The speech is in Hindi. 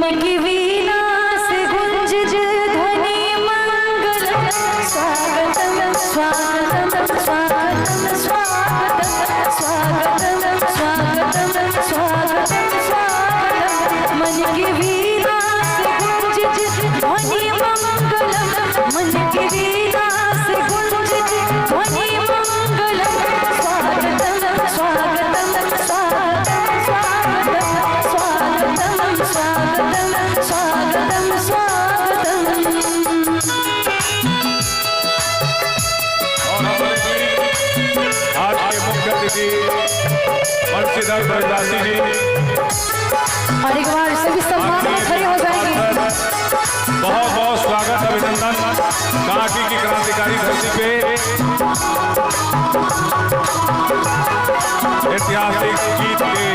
की वीणा से गुंज ध्वनि मंगलम स्वागतम स्वागतम स्वागतम स्वागतम स्वागतम स्वागतम स्वागतम स्वागतम। मन की वीणा से गुंज ध्वनि मंगलम, मन की वीणा से गुंज ध्वनि मंगलम स्वागतम स्वागतम स्वागतम स्वागतम स्वागतम स्वागतम स्वागतम। आज के मुख्य अतिथि बंशीधर ब्रजदासी जी, और एक बार सभी सम्मान में खड़े हो जाएंगे। बहुत बहुत स्वागत अभिनंदन कांटी की क्रांतिकारी धरती पे ऐतिहासिक गीत के